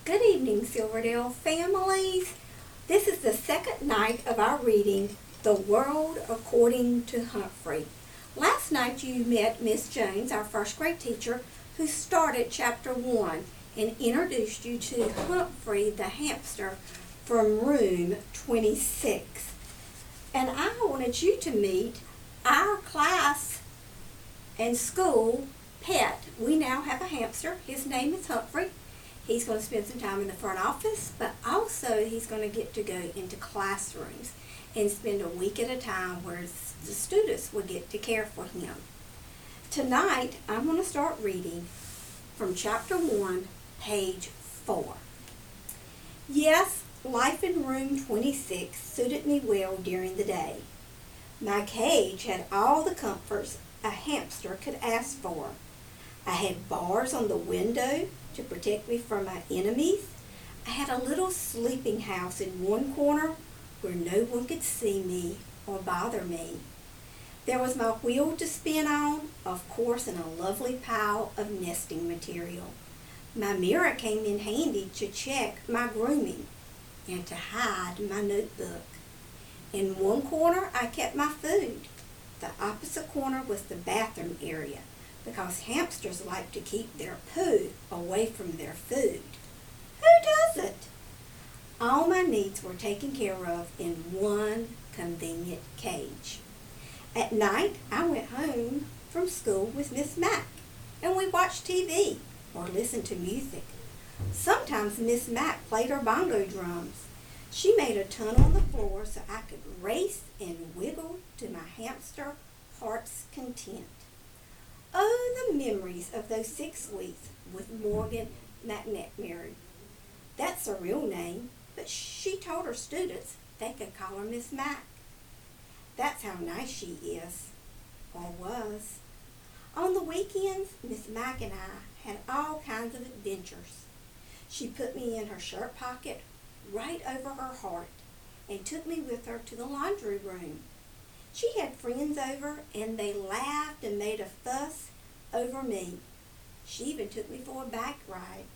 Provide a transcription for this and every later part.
Good evening, Silverdale families. This is the second night of our reading, The World According to Humphrey. Last night you met Miss Jones, our first grade teacher, who started chapter 1 and introduced you to Humphrey the hamster from room 26. And I wanted you to meet our class and school pet. We now have a hamster. His name is Humphrey. He's going to spend some time in the front office, but also he's going to get to go into classrooms and spend a week at a time where the students will get to care for him. Tonight, I'm going to start reading from chapter 1, page 4. Yes, life in room 26 suited me well during the day. My cage had all the comforts a hamster could ask for. I had bars on the window to protect me from my enemies. I had a little sleeping house in one corner where no one could see me or bother me. There was my wheel to spin on, of course, and a lovely pile of nesting material. My mirror came in handy to check my grooming and to hide my notebook. In one corner, I kept my food. The opposite corner was the bathroom area, because hamsters like to keep their poo away from their food. Who doesn't? All my needs were taken care of in one convenient cage. At night, I went home from school with Miss Mack, and we watched TV or listened to music. Sometimes Miss Mack played her bongo drums. She made a tunnel on the floor so I could race and wiggle to my hamster heart's content. Oh, the memories of those 6 weeks with Morgan McNamara. That's her real name, but she told her students they could call her Miss Mac. That's how nice she is, or was. On the weekends, Miss Mac and I had all kinds of adventures. She put me in her shirt pocket right over her heart and took me with her to the laundry room. She had friends over, and they laughed and made a fuss over me. She even took me for a bike ride.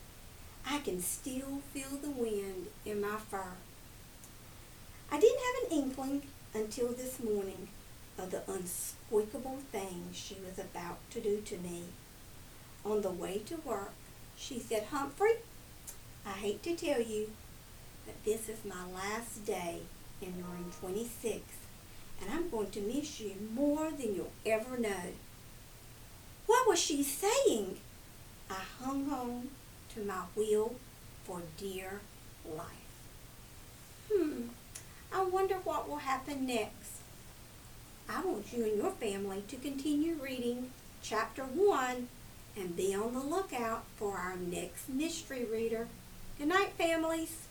I can still feel the wind in my fur. I didn't have an inkling until this morning of the unspeakable things she was about to do to me. On the way to work, she said, "Humphrey, I hate to tell you, but this is my last day in room 26. And I'm going to miss you more than you'll ever know." What was she saying? I hung on to my wheel for dear life. I wonder what will happen next. I want you and your family to continue reading chapter 1 and be on the lookout for our next mystery reader. Good night, families.